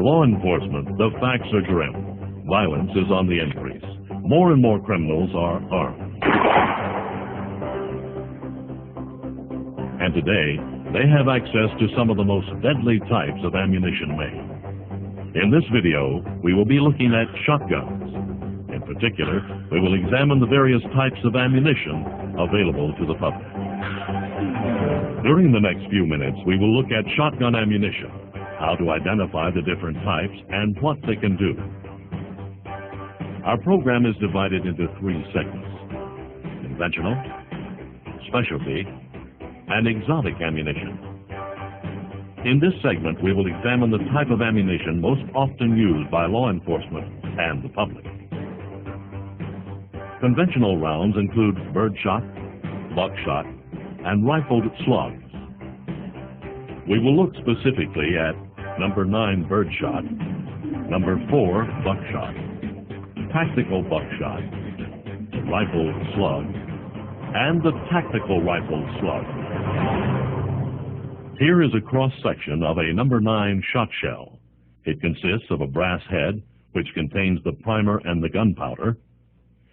For law enforcement, the facts are grim. Violence is on the increase. More and more criminals are armed. And today, they have access to some of the most deadly types of ammunition made. In this video, we will be looking at shotguns. In particular, we will examine the various types of ammunition available to the public. During the next few minutes, we will look at shotgun ammunition, how to identify the different types, and what they can do. Our program is divided into three segments: conventional, specialty, and exotic ammunition. In this segment, we will examine the type of ammunition most often used by law enforcement and the public. Conventional rounds include birdshot, buckshot, and rifled slugs. We will look specifically at number 9 birdshot, number 4 buckshot, tactical buckshot, rifled slug, and the tactical rifled slug. Here is a cross-section of a number 9 shot shell. It consists of a brass head, which contains the primer and the gunpowder,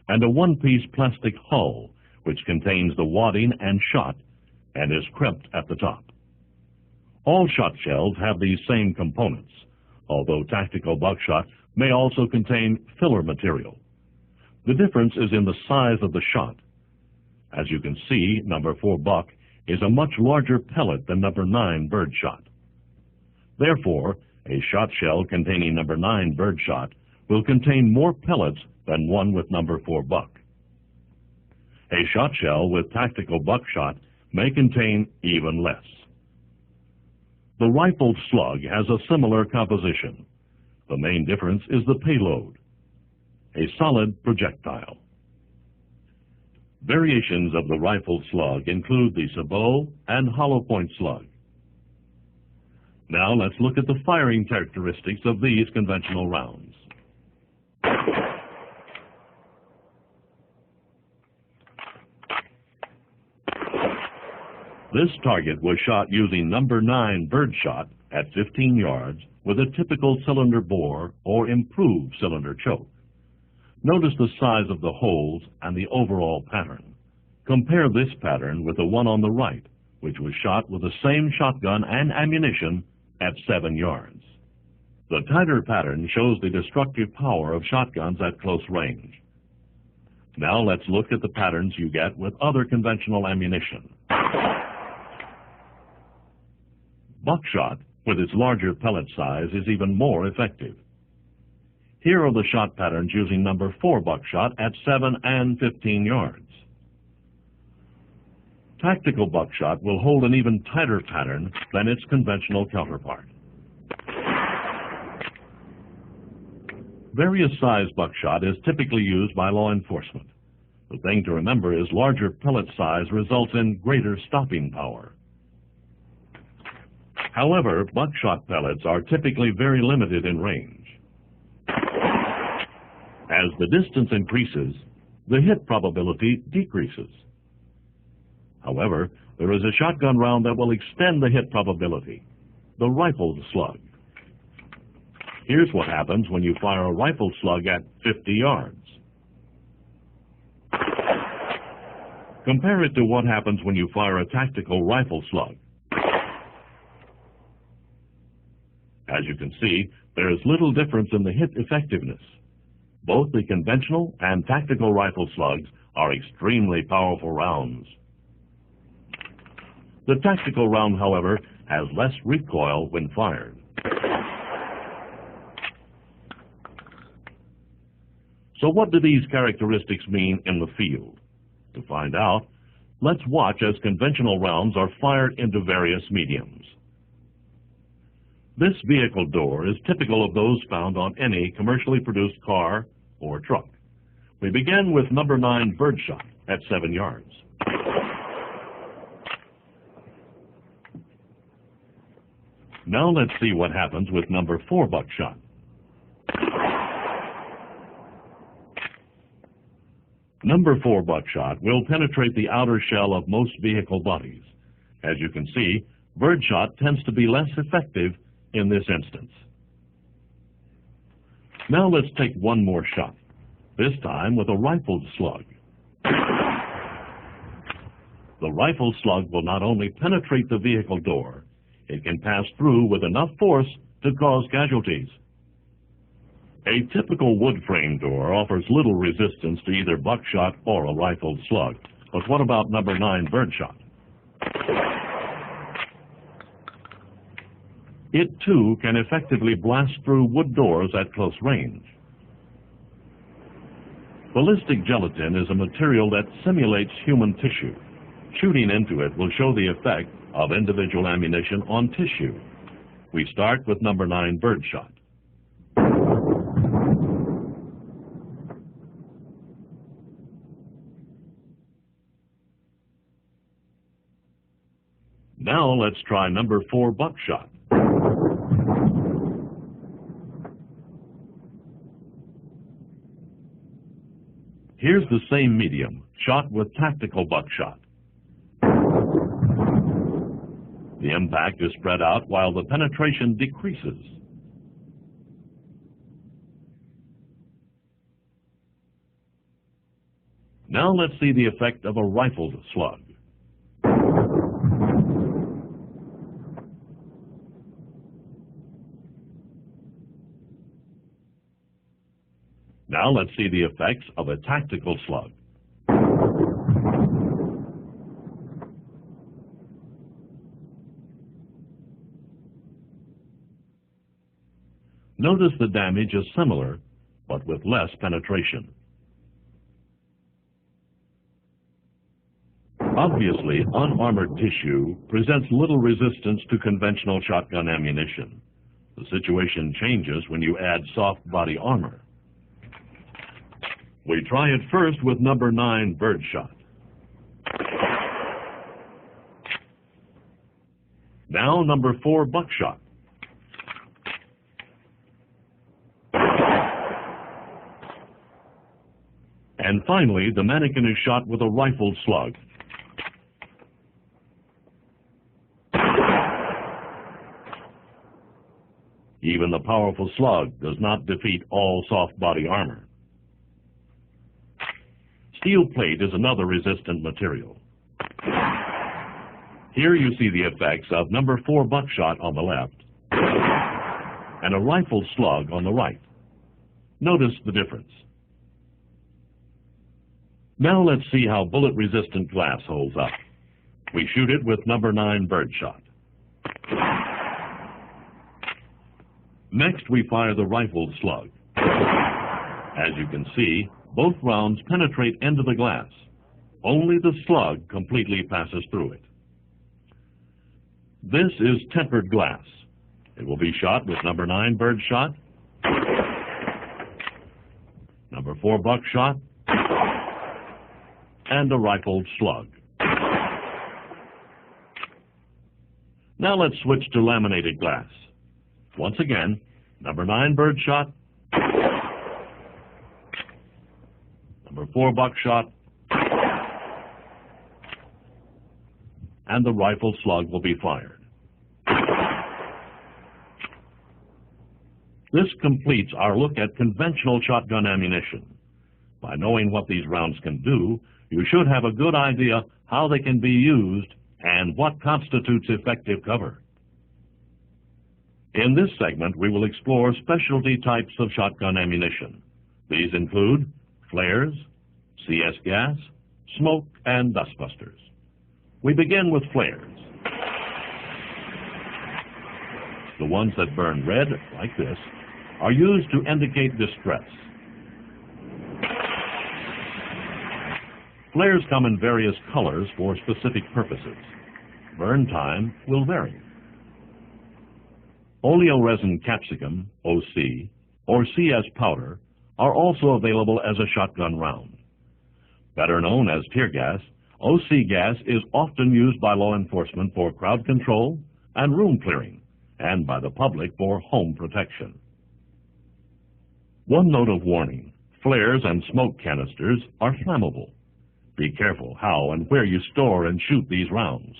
and a one-piece plastic hull, which contains the wadding and shot and is crimped at the top. All shot shells have these same components, although tactical buckshot may also contain filler material. The difference is in the size of the shot. As you can see, number 4 buck is a much larger pellet than number 9 birdshot. Therefore, a shot shell containing number 9 birdshot will contain more pellets than one with number 4 buck. A shot shell with tactical buckshot may contain even less. The rifled slug has a similar composition. The main difference is the payload, a solid projectile. Variations of the rifled slug include the sabot and hollow point slug. Now let's look at the firing characteristics of these conventional rounds. This target was shot using number 9 birdshot at 15 yards with a typical cylinder bore or improved cylinder choke. Notice the size of the holes and the overall pattern. Compare this pattern with the one on the right, which was shot with the same shotgun and ammunition at 7 yards. The tighter pattern shows the destructive power of shotguns at close range. Now let's look at the patterns you get with other conventional ammunition. Buckshot, with its larger pellet size, is even more effective. Here are the shot patterns using number 4 buckshot at 7 and 15 yards. Tactical buckshot will hold an even tighter pattern than its conventional counterpart. Various size buckshot is typically used by law enforcement. The thing to remember is larger pellet size results in greater stopping power. However, buckshot pellets are typically very limited in range. As the distance increases, the hit probability decreases. However, there is a shotgun round that will extend the hit probability, the rifled slug. Here's what happens when you fire a rifled slug at 50 yards. Compare it to what happens when you fire a tactical rifle slug. As you can see, there is little difference in the hit effectiveness. Both the conventional and tactical rifle slugs are extremely powerful rounds. The tactical round, however, has less recoil when fired. So what do these characteristics mean in the field? To find out, let's watch as conventional rounds are fired into various mediums. This vehicle door is typical of those found on any commercially produced car or truck. We begin with number 9 birdshot at 7 yards. Now let's see what happens with number 4 buckshot. Number 4 buckshot will penetrate the outer shell of most vehicle bodies. As you can see, birdshot tends to be less effective in this instance. Now let's take one more shot, this time with a rifled slug. The rifled slug will not only penetrate the vehicle door, it can pass through with enough force to cause casualties. A typical wood frame door offers little resistance to either buckshot or a rifled slug. But what about number 9 birdshot? It too can effectively blast through wood doors at close range. Ballistic gelatin is a material that simulates human tissue. Shooting into it will show the effect of individual ammunition on tissue. We start with number 9 birdshot. Now let's try number 4 buckshot. Here's the same medium, shot with tactical buckshot. The impact is spread out while the penetration decreases. Now let's see the effect of a rifled slug. Now let's see the effects of a tactical slug. Notice the damage is similar, but with less penetration. Obviously, unarmored tissue presents little resistance to conventional shotgun ammunition. The situation changes when you add soft body armor. We try it first with number 9 birdshot. Now number 4 buckshot. And finally, the mannequin is shot with a rifled slug. Even the powerful slug does not defeat all soft body armor. Steel plate is another resistant material. Here you see the effects of number 4 buckshot on the left and a rifled slug on the right. Notice the difference. Now let's see how bullet-resistant glass holds up. We shoot it with number 9 birdshot. Next, we fire the rifled slug. As you can see, both rounds penetrate into the glass. Only the slug completely passes through it. This is tempered glass. It will be shot with number 9 birdshot, number 4 buckshot, and a rifled slug. Now let's switch to laminated glass. Once again, number 9 birdshot, number 4 buckshot, and the rifled slug will be fired. This completes our look at conventional shotgun ammunition. By knowing what these rounds can do, you should have a good idea how they can be used and what constitutes effective cover. In this segment, we will explore specialty types of shotgun ammunition. These include flares, CS gas, smoke, and dustbusters. We begin with flares. The ones that burn red, like this, are used to indicate distress. Flares come in various colors for specific purposes. Burn time will vary. Oleoresin capsicum, OC, or CS powder are also available as a shotgun round. Better known as tear gas, OC gas is often used by law enforcement for crowd control and room clearing, and by the public for home protection. One note of warning: flares and smoke canisters are flammable. Be careful how and where you store and shoot these rounds.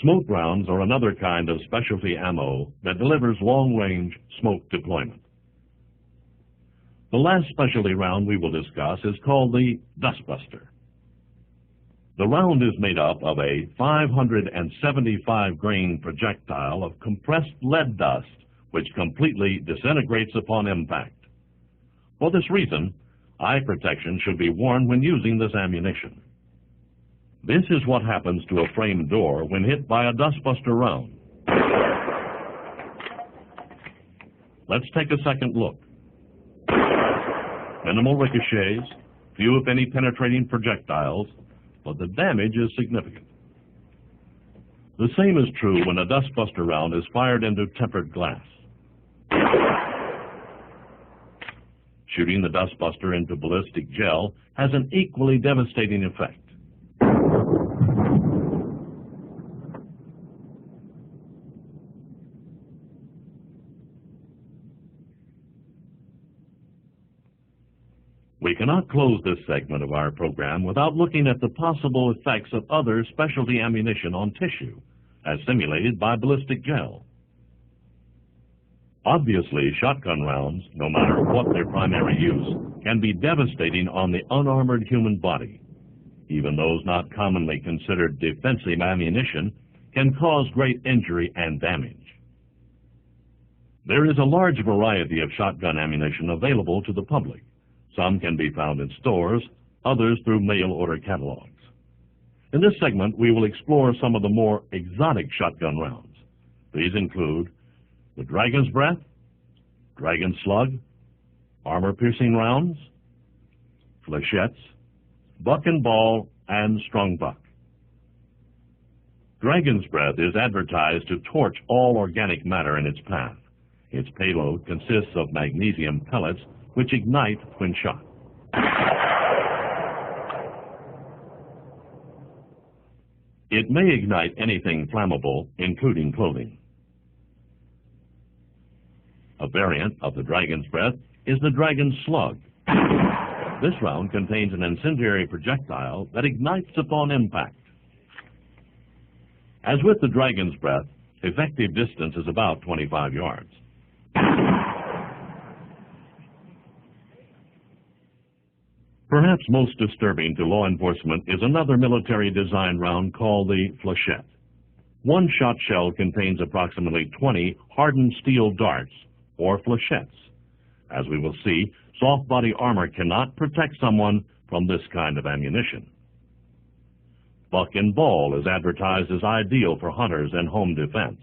Smoke rounds are another kind of specialty ammo that delivers long-range smoke deployment. The last specialty round we will discuss is called the dustbuster. The round is made up of a 575-grain projectile of compressed lead dust, which completely disintegrates upon impact. For this reason, eye protection should be worn when using this ammunition. This is what happens to a frame door when hit by a dustbuster round. Let's take a second look. Minimal ricochets, few if any penetrating projectiles, but the damage is significant. The same is true when a dustbuster round is fired into tempered glass. Shooting the dustbuster into ballistic gel has an equally devastating effect. We cannot close this segment of our program without looking at the possible effects of other specialty ammunition on tissue, as simulated by ballistic gel. Obviously, shotgun rounds, no matter what their primary use, can be devastating on the unarmored human body. Even those not commonly considered defensive ammunition can cause great injury and damage. There is a large variety of shotgun ammunition available to the public. Some can be found in stores, others through mail order catalogs. In this segment, we will explore some of the more exotic shotgun rounds. These include the Dragon's Breath, Dragon Slug, armor-piercing rounds, flechettes, buck and ball, and strung buck. Dragon's Breath is advertised to torch all organic matter in its path. Its payload consists of magnesium pellets which ignite when shot. It may ignite anything flammable, including clothing. A variant of the Dragon's Breath is the Dragon Slug. This round contains an incendiary projectile that ignites upon impact. As with the Dragon's Breath, effective distance is about 25 yards. Perhaps most disturbing to law enforcement is another military design round called the flechette. One shot shell contains approximately 20 hardened steel darts, or flechettes. As we will see, soft body armor cannot protect someone from this kind of ammunition. Buck and ball is advertised as ideal for hunters and home defense.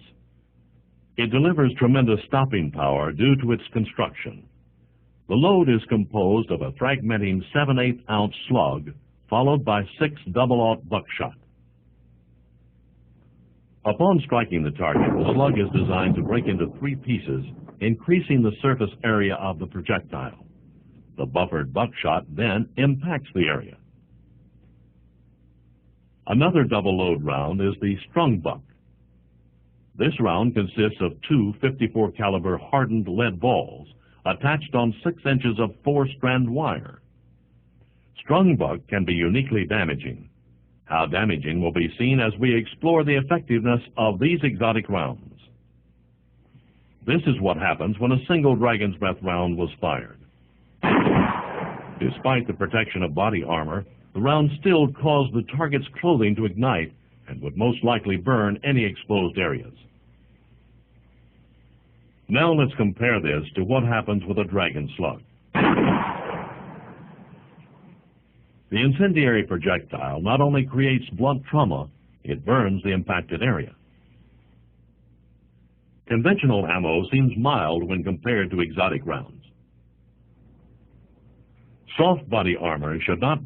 It delivers tremendous stopping power due to its construction. The load is composed of a fragmenting 7/8-ounce slug, followed by 6 double-aught buckshot. Upon striking the target, the slug is designed to break into 3 pieces, increasing the surface area of the projectile. The buffered buckshot then impacts the area. Another double-load round is the strung buck. This round consists of 2 .54 caliber hardened lead balls attached on 6 inches of 4-strand wire. Strung buck can be uniquely damaging. How damaging will be seen as we explore the effectiveness of these exotic rounds. This is what happens when a single Dragon's Breath round was fired. Despite the protection of body armor, the round still caused the target's clothing to ignite and would most likely burn any exposed areas. Now let's compare this to what happens with a Dragon Slug. The incendiary projectile not only creates blunt trauma, it burns the impacted area. Conventional ammo seems mild when compared to exotic rounds. Soft body armor should not be